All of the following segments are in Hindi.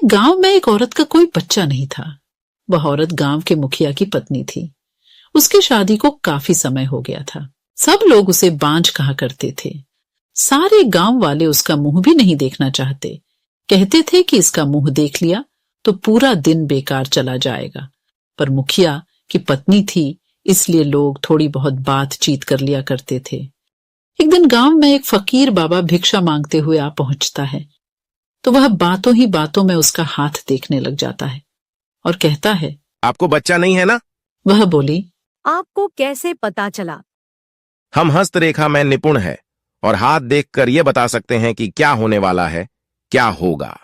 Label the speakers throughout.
Speaker 1: गांव में एक औरत का कोई बच्चा नहीं था। वह औरत गांव के मुखिया की पत्नी थी। उसकी शादी को काफी समय हो गया था। सब लोग उसे बांझ कहा करते थे। सारे गांव वाले उसका मुंह भी नहीं देखना चाहते। कहते थे कि इसका मुंह देख लिया तो पूरा दिन बेकार चला जाएगा। पर मुखिया की पत्नी थी, इसलिए लोग थोड़ी बहुत बातचीत कर लिया करते थे। एक दिन गांव में एक फकीर बाबा भिक्षा मांगते हुए आ पहुंचता है तो वह बातों ही बातों में उसका हाथ देखने लग जाता है और कहता है,
Speaker 2: आपको बच्चा नहीं है ना?
Speaker 1: वह बोली,
Speaker 3: आपको कैसे पता चला?
Speaker 2: हम हस्तरेखा में निपुण है और हाथ देखकर यह बता सकते हैं कि क्या होने वाला है, क्या होगा।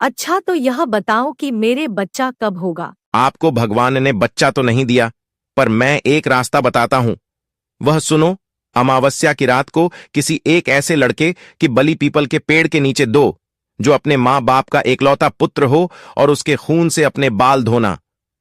Speaker 3: अच्छा, तो यह बताओ कि मेरे बच्चा कब होगा?
Speaker 2: आपको भगवान ने बच्चा तो नहीं दिया, पर मैं एक रास्ता बताता हूं। वह सुनो, अमावस्या की रात को किसी एक ऐसे लड़के की बलि पीपल के पेड़ के नीचे दो जो अपने माँ बाप का एकलौता पुत्र हो, और उसके खून से अपने बाल धोना।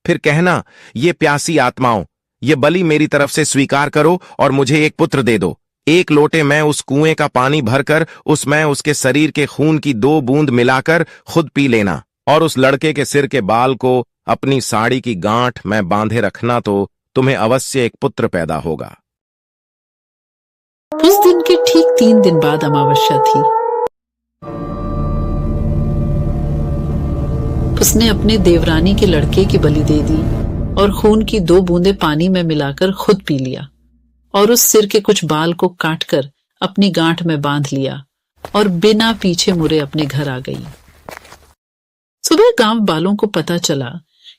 Speaker 2: फिर कहना, ये प्यासी आत्माओं, ये बलि मेरी तरफ से स्वीकार करो और मुझे एक पुत्र दे दो। एक लोटे में उस कुएं का पानी भरकर उसमें उसके शरीर के खून की 2 बूंद मिलाकर खुद पी लेना, और उस लड़के के सिर के बाल को अपनी साड़ी की गांठ में बांधे रखना, तो तुम्हें अवश्य एक पुत्र पैदा होगा।
Speaker 1: उस दिन के ठीक 3 दिन बाद अमावस्या थी। उसने अपने देवरानी के लड़के की बलि दे दी और खून की 2 बूंदें पानी में मिलाकर खुद पी लिया, और उस सिर के कुछ बाल को काटकर अपनी गांठ में बांध लिया और बिना पीछे मुड़े अपने घर आ गई। सुबह गांव वालों को पता चला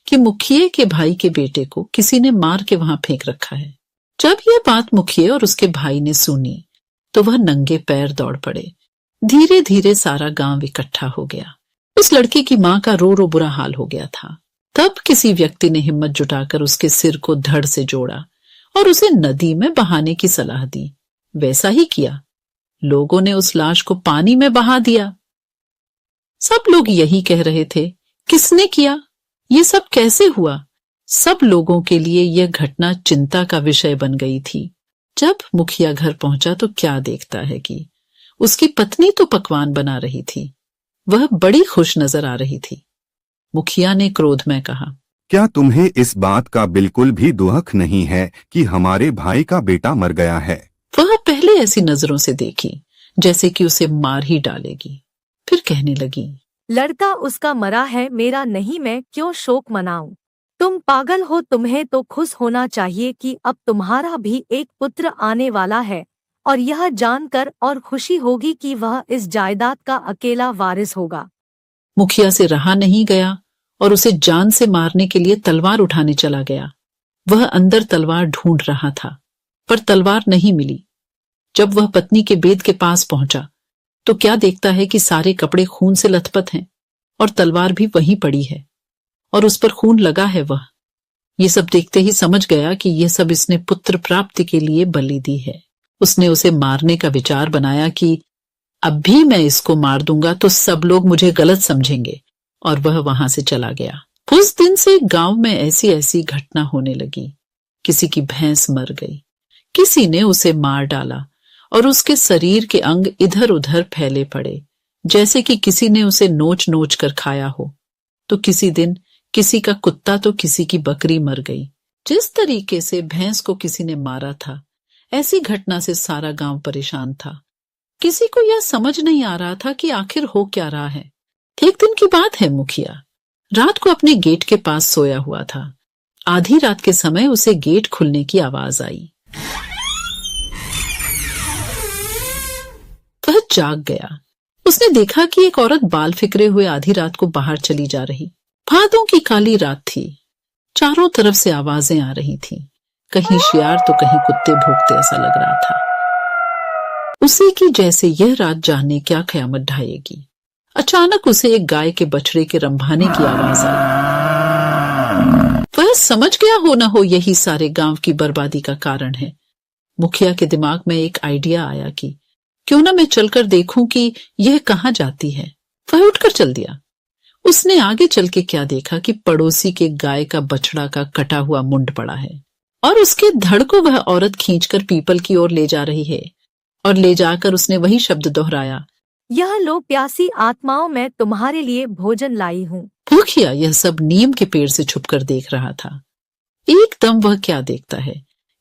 Speaker 1: कि मुखिए के भाई के बेटे को किसी ने मार के वहां फेंक रखा है। जब यह बात मुखिए और उसके भाई ने सुनी तो वह नंगे पैर दौड़ पड़े। धीरे धीरे सारा गांव इकट्ठा हो गया। उस लड़के की मां का रो रो बुरा हाल हो गया था। तब किसी व्यक्ति ने हिम्मत जुटाकर उसके सिर को धड़ से जोड़ा और उसे नदी में बहाने की सलाह दी। वैसा ही किया। लोगों ने उस लाश को पानी में बहा दिया। सब लोग यही कह रहे थे, किसने किया? ये सब कैसे हुआ? सब लोगों के लिए यह घटना चिंता का विषय बन गई थी। जब मुखिया घर पहुंचा तो क्या देखता है कि उसकी पत्नी तो पकवान बना रही थी। वह बड़ी खुश नजर आ रही थी। मुखिया ने क्रोध में कहा,
Speaker 4: क्या तुम्हें इस बात का बिल्कुल भी दुख नहीं है कि हमारे भाई का बेटा मर गया है?
Speaker 1: वह पहले ऐसी नजरों से देखी जैसे कि उसे मार ही डालेगी। फिर कहने लगी,
Speaker 3: लड़का उसका मरा है, मेरा नहीं, मैं क्यों शोक मनाऊं? तुम पागल हो। तुम्हें तो खुश होना चाहिए कि अब तुम्हारा भी एक पुत्र आने वाला है, और यह जानकर और खुशी होगी कि वह इस जायदाद का अकेला वारिस होगा।
Speaker 1: मुखिया से रहा नहीं गया और उसे जान से मारने के लिए तलवार उठाने चला गया। वह अंदर तलवार ढूंढ रहा था, पर तलवार नहीं मिली। जब वह पत्नी के बेद के पास पहुंचा तो क्या देखता है कि सारे कपड़े खून से लथपथ हैं और तलवार भी वहीं पड़ी है और उस पर खून लगा है। वह ये सब देखते ही समझ गया कि यह सब इसने पुत्र प्राप्ति के लिए बलि दी है। उसने उसे मारने का विचार बनाया कि अब भी मैं इसको मार दूंगा तो सब लोग मुझे गलत समझेंगे, और वह वहां से चला गया। उस दिन से गांव में ऐसी ऐसी घटना होने लगी। किसी की भैंस मर गई, किसी ने उसे मार डाला और उसके शरीर के अंग इधर उधर फैले पड़े जैसे कि किसी ने उसे नोच नोच कर खाया हो। तो किसी दिन किसी का कुत्ता तो किसी की बकरी मर गई। जिस तरीके से भैंस को किसी ने मारा था, ऐसी घटना से सारा गांव परेशान था। किसी को यह समझ नहीं आ रहा था कि आखिर हो क्या रहा है। एक दिन की बात है, मुखिया रात को अपने गेट के पास सोया हुआ था। आधी रात के समय उसे गेट खुलने की आवाज आई। वह जाग गया। उसने देखा कि एक औरत बाल फिकरे हुए आधी रात को बाहर चली जा रही। भादों की काली रात थी। चारों तरफ से आवाजें आ रही थीं। कहीं शियार तो कहीं कुत्ते भौंकते ऐसा लग रहा था। उसी की जैसे यह रात जाने क्या कयामत ढाएगी। अचानक उसे एक गाय के बछड़े के रंभाने की आवाज आई। वह समझ गया हो न हो यही सारे गांव की बर्बादी का कारण है। मुखिया के दिमाग में एक आइडिया आया कि क्यों ना मैं चलकर देखूं कि यह कहां जाती है। वह उठकर चल दिया। उसने आगे चल के क्या देखा कि पड़ोसी के गाय का बछड़ा का कटा हुआ मुंड पड़ा है और उसके धड़ को वह औरत खींचकर पीपल की ओर ले जा रही है। और ले जाकर उसने वही शब्द दोहराया,
Speaker 3: यह लो प्यासी आत्माओं, मैं तुम्हारे लिए भोजन लाई हूँ।
Speaker 1: मुखिया यह सब नीम के पेड़ से छुपकर देख रहा था। एकदम वह क्या देखता है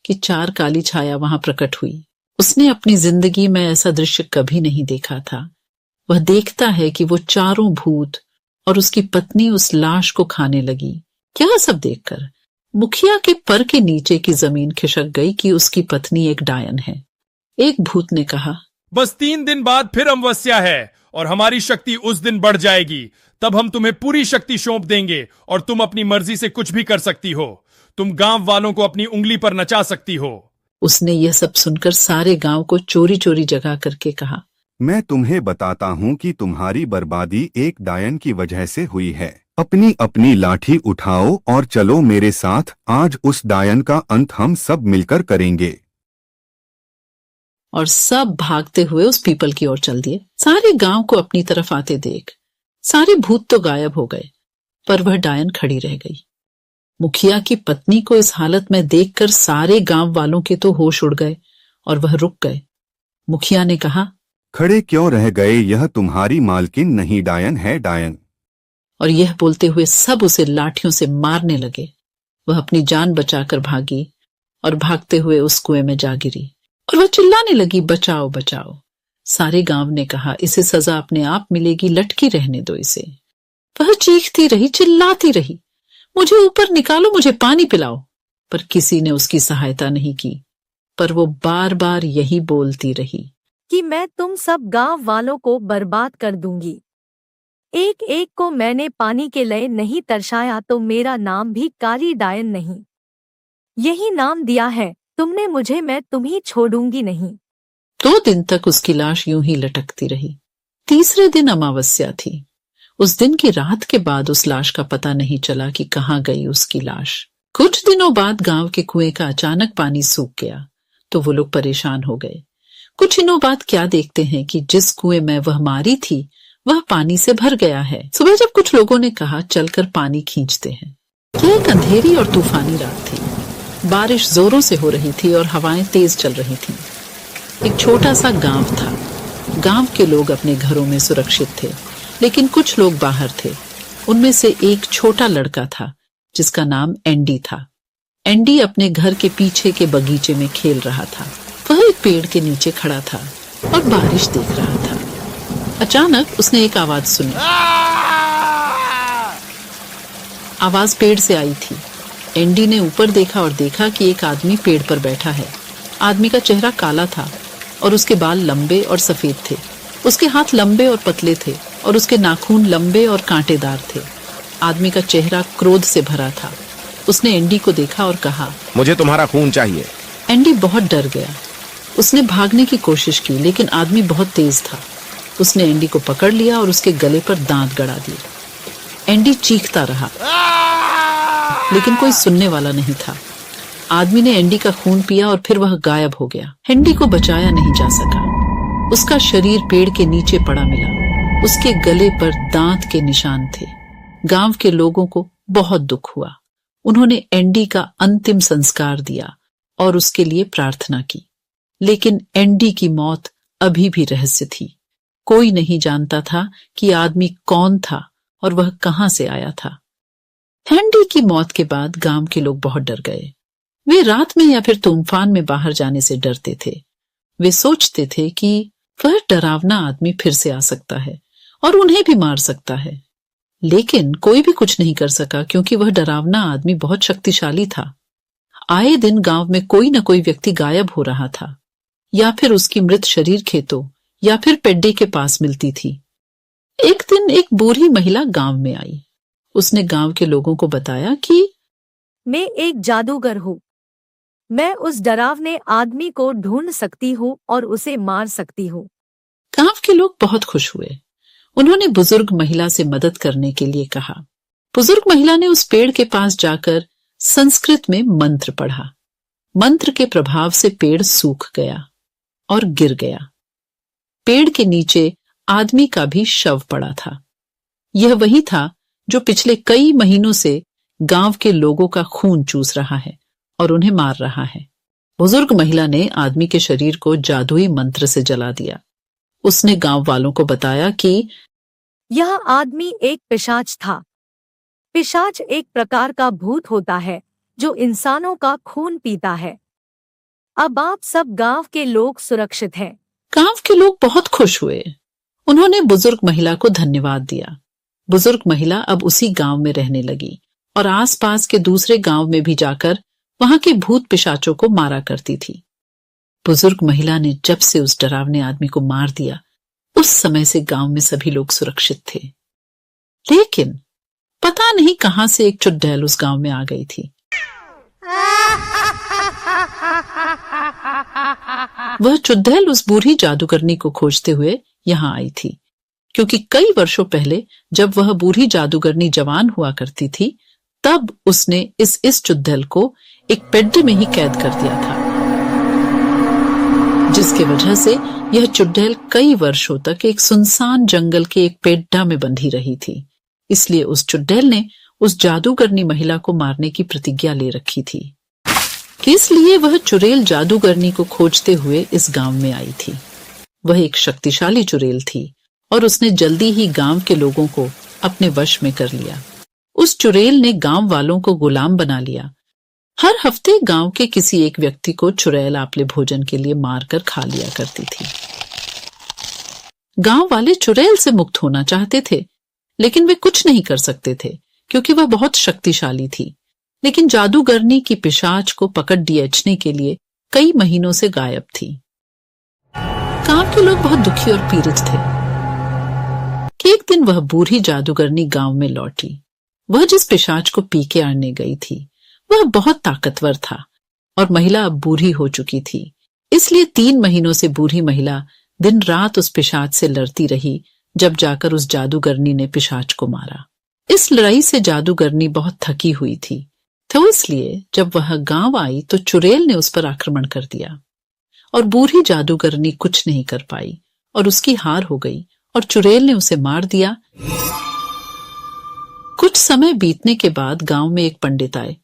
Speaker 1: कि 4 काली छाया वहां प्रकट हुई। उसने अपनी जिंदगी में ऐसा दृश्य कभी नहीं देखा था। वह देखता है कि वो चारों भूत और उसकी पत्नी उस लाश को खाने लगी। क्या सब देखकर मुखिया के पर के नीचे की जमीन खिसक गई कि उसकी पत्नी एक डायन है। एक भूत ने कहा,
Speaker 5: बस 3 दिन बाद फिर अमावस्या है और हमारी शक्ति उस दिन बढ़ जाएगी। तब हम तुम्हें पूरी शक्ति सौंप देंगे और तुम अपनी मर्जी से कुछ भी कर सकती हो। तुम गांव वालों को अपनी उंगली पर नचा सकती हो।
Speaker 1: उसने यह सब सुनकर सारे गांव को चोरी चोरी जगा करके कहा,
Speaker 4: मैं तुम्हें बताता हूँ कि तुम्हारी बर्बादी एक डायन की वजह से हुई है। अपनी अपनी लाठी उठाओ और चलो मेरे साथ। आज उस डायन का अंत हम सब मिलकर करेंगे।
Speaker 1: और सब भागते हुए उस पीपल की ओर चल दिए। सारे गांव को अपनी तरफ आते देख सारे भूत तो गायब हो गए, पर वह डायन खड़ी रह गई। मुखिया की पत्नी को इस हालत में देखकर सारे गांव वालों के तो होश उड़ गए और वह रुक गए। मुखिया ने कहा,
Speaker 4: खड़े क्यों रह गए? यह तुम्हारी मालकिन नहीं, डायन है, डायन।
Speaker 1: और यह बोलते हुए सब उसे लाठियों से मारने लगे। वह अपनी जान बचाकर भागी और भागते हुए उस कुएं में जा गिरी और वह चिल्लाने लगी, बचाओ बचाओ। सारे गांव ने कहा, इसे सजा अपने आप मिलेगी, लटकी रहने दो इसे। वह चीखती रही, चिल्लाती रही, मुझे ऊपर निकालो, मुझे पानी पिलाओ। पर किसी ने उसकी सहायता नहीं की। पर वो बार बार यही बोलती रही
Speaker 3: कि मैं तुम सब गांव वालों को बर्बाद कर दूंगी। एक एक को मैंने पानी के लिए नहीं तरसाया तो मेरा नाम भी काली डायन नहीं। यही नाम दिया है तुमने मुझे, मैं तुम्हें छोड़ूंगी नहीं।
Speaker 1: 2 दिन तक उसकी लाश यूं ही लटकती रही। तीसरे दिन अमावस्या थी। उस दिन की रात के बाद उस लाश का पता नहीं चला कि कहाँ गई उसकी लाश। कुछ दिनों बाद गांव के कुएं का अचानक पानी सूख गया तो वो लोग परेशान हो गए। कुछ दिनों बाद क्या देखते हैं कि जिस कुएं में वह मारी थी वह पानी से भर गया है। सुबह जब कुछ लोगों ने कहा चलकर पानी खींचते हैं। यह एक अंधेरी और तूफानी रात थी। बारिश जोरों से हो रही थी और हवाएं तेज चल रही थीं। एक छोटा सा गांव था। गांव के लोग अपने घरों में सुरक्षित थे, लेकिन कुछ लोग बाहर थे। उनमें से एक छोटा लड़का था जिसका नाम एंडी था। एंडी अपने घर के पीछे के बगीचे में खेल रहा था। वह एक पेड़ के नीचे खड़ा था और बारिश देख रहा था। अचानक उसने एक आवाज सुनी। आवाज पेड़ से आई थी। एंडी ने ऊपर देखा और देखा कि एक आदमी पेड़ पर बैठा है। आदमी का चेहरा काला था और उसके बाल लंबे और सफेद थे। उसके हाथ लंबे और पतले थे और उसके नाखून लंबे और कांटेदार थे। आदमी का चेहरा क्रोध से भरा था। उसने एंडी को देखा और कहा,
Speaker 2: मुझे तुम्हारा खून चाहिए।
Speaker 1: एंडी बहुत डर गया। उसने भागने की कोशिश की, लेकिन आदमी बहुत तेज था। उसने एंडी को पकड़ लिया और उसके गले पर दांत गड़ा दिए। एंडी चीखता रहा, लेकिन कोई सुनने वाला नहीं था। आदमी ने एंडी का खून पिया और फिर वह गायब हो गया। एंडी को बचाया नहीं जा सका। उसका शरीर पेड़ के नीचे पड़ा मिला। उसके गले पर दांत के निशान थे। गांव के लोगों को बहुत दुख हुआ। उन्होंने एंडी का अंतिम संस्कार दिया और उसके लिए प्रार्थना की। लेकिन एंडी की मौत अभी भी रहस्य थी। कोई नहीं जानता था कि आदमी कौन था और वह कहां से आया था। एंडी की मौत के बाद गांव के लोग बहुत डर गए। वे रात में या फिर तूफान में बाहर जाने से डरते थे। वे सोचते थे कि वह डरावना आदमी फिर से आ सकता है और उन्हें भी मार सकता है। लेकिन कोई भी कुछ नहीं कर सका, क्योंकि वह डरावना आदमी बहुत शक्तिशाली था। आए दिन गांव में कोई न कोई व्यक्ति गायब हो रहा था, या फिर उसकी मृत शरीर खेतों या फिर पेड्डे के पास मिलती थी। एक दिन एक बूढ़ी महिला गांव में आई। उसने गांव के लोगों को बताया कि
Speaker 3: मैं एक जादूगर हूँ। मैं उस डरावने आदमी को ढूंढ सकती हूँ और उसे मार सकती हूँ।
Speaker 1: गांव के लोग बहुत खुश हुए। उन्होंने बुजुर्ग महिला से मदद करने के लिए कहा। बुजुर्ग महिला ने उस पेड़ के पास जाकर संस्कृत में मंत्र पढ़ा। मंत्र के प्रभाव से पेड़ सूख गया और गिर गया। पेड़ के नीचे आदमी का भी शव पड़ा था। यह वही था जो पिछले कई महीनों से गांव के लोगों का खून चूस रहा है और उन्हें मार रहा है। बुजुर्ग महिला ने आदमी के शरीर को जादुई मंत्र से जला दिया। उसने गांव वालों को बताया कि
Speaker 3: यह आदमी एक पिशाच था। पिशाच एक प्रकार का भूत होता है जो इंसानों का खून पीता है। अब आप सब गांव के लोग सुरक्षित हैं।
Speaker 1: गांव के लोग बहुत खुश हुए। उन्होंने बुजुर्ग महिला को धन्यवाद दिया। बुजुर्ग महिला अब उसी गांव में रहने लगी और आसपास के दूसरे गांव में भी जाकर वहां के भूत पिशाचों को मारा करती थी। बुजुर्ग महिला ने जब से उस डरावने आदमी को मार दिया, उस समय से गांव में सभी लोग सुरक्षित थे। लेकिन पता नहीं कहां से एक चुड़ैल उस गांव में आ गई थी। वह चुड़ैल उस बूढ़ी जादूगरनी को खोजते हुए यहाँ आई थी, क्योंकि कई वर्षों पहले जब वह बूढ़ी जादूगरनी जवान हुआ करती थी, तब उसने इस चुड़ैल को एक पेड्डे में ही कैद कर दिया था, जिसके वजह से यह चुड़ैल कई वर्षों तक एक सुनसान जंगल के एक पेड्डा में बंधी रही थी। इसलिए उस चुड़ैल ने उस जादूगरनी महिला को मारने की प्रतिज्ञा ले रखी थी। इसलिए वह चुड़ैल जादूगरनी को खोजते हुए इस गांव में आई थी। वह एक शक्तिशाली चुड़ैल थी और उसने जल्दी ही गांव के लोगों को अपने वश में कर लिया। उस चुड़ैल ने गांव वालों को गुलाम बना लिया। हर हफ्ते गांव के किसी एक व्यक्ति को चुड़ैल आपले भोजन के लिए मारकर खा लिया करती थी। गांव वाले चुड़ैल से मुक्त होना चाहते थे, लेकिन वे कुछ नहीं कर सकते थे क्योंकि वह बहुत शक्तिशाली थी। लेकिन जादूगरनी की पिशाच को पकड़ दियचने के लिए कई महीनों से गायब थी। गांव के लोग बहुत दुखी और पीड़ित थे कि एक दिन वह बूढ़ी जादूगरनी गांव में लौटी। वह जिस पिशाच को पी के आने गई थी वह बहुत ताकतवर था और महिला अब बूढ़ी हो चुकी थी। इसलिए 3 महीनों से बूढ़ी महिला दिन रात उस पिशाच से लड़ती रही, जब जाकर उस जादूगरनी ने पिशाच को मारा। इस लड़ाई से जादूगरनी बहुत थकी हुई थी, तो इसलिए जब वह गांव आई तो चुड़ैल ने उस पर आक्रमण कर दिया और बूढ़ी जादूगरनी कुछ नहीं कर पाई और उसकी हार हो गई और चुड़ैल ने उसे मार दिया। कुछ समय बीतने के बाद गांव में एक पंडित आए,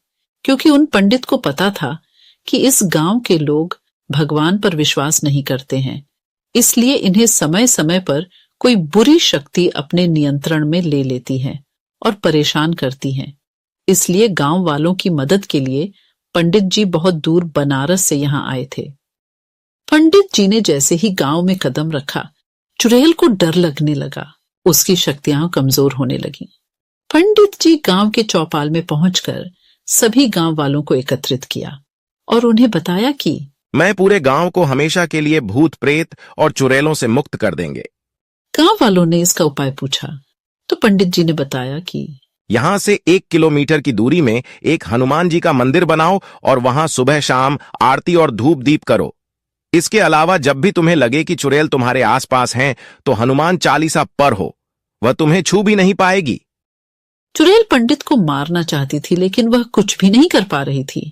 Speaker 1: क्योंकि उन पंडित को पता था कि इस गांव के लोग भगवान पर विश्वास नहीं करते हैं, इसलिए इन्हें समय समय पर कोई बुरी शक्ति अपने नियंत्रण में ले लेती है और परेशान करती है। इसलिए गांव वालों की मदद के लिए पंडित जी बहुत दूर बनारस से यहाँ आए थे। पंडित जी ने जैसे ही गांव में कदम रखा, चुड़ैल को डर लगने लगा। उसकी शक्तियां कमजोर होने लगीं। पंडित जी गांव के चौपाल में पहुंचकर सभी गांव वालों को एकत्रित किया और उन्हें बताया कि
Speaker 2: मैं पूरे गांव को हमेशा के लिए भूत प्रेत और चुड़ैलों से मुक्त कर देंगे।
Speaker 1: गांव वालों ने इसका उपाय पूछा तो पंडित जी ने बताया कि
Speaker 2: यहाँ से 1 किलोमीटर की दूरी में एक हनुमान जी का मंदिर बनाओ और वहां सुबह शाम आरती और धूप दीप करो। इसके अलावा जब भी तुम्हें लगे कि चुड़ैल तुम्हारे आसपास हैं, तो हनुमान चालीसा पर हो, वह तुम्हें छू भी नहीं पाएगी।
Speaker 1: चुड़ैल पंडित को मारना चाहती थी, लेकिन वह कुछ भी नहीं कर पा रही थी।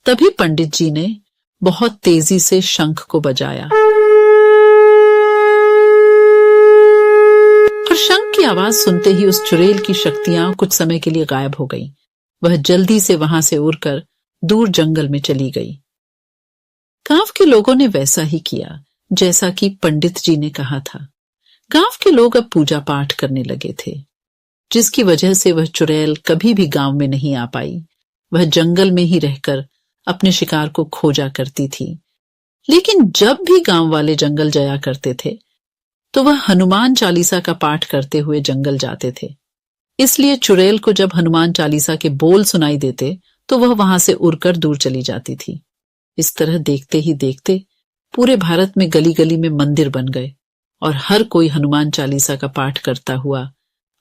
Speaker 1: तभी पंडित जी ने बहुत तेजी से शंख को बजाया और शंख की आवाज सुनते ही उस चुड़ैल की शक्तियां कुछ समय के लिए गायब हो गईं। वह जल्दी से वहां से उड़कर दूर जंगल में चली गई। गांव के लोगों ने वैसा ही किया जैसा कि पंडित जी ने कहा था। गांव के लोग अब पूजा पाठ करने लगे थे, जिसकी वजह से वह चुड़ैल कभी भी गांव में नहीं आ पाई। वह जंगल में ही रहकर अपने शिकार को खोजा करती थी। लेकिन जब भी गांव वाले जंगल जाया करते थे तो वह हनुमान चालीसा का पाठ करते हुए जंगल जाते थे। इसलिए चुड़ैल को जब हनुमान चालीसा के बोल सुनाई देते तो वह वहां से उड़कर दूर चली जाती थी। इस तरह देखते ही देखते पूरे भारत में गली गली में मंदिर बन गए और हर कोई हनुमान चालीसा का पाठ करता हुआ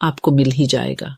Speaker 1: आपको मिल ही जाएगा।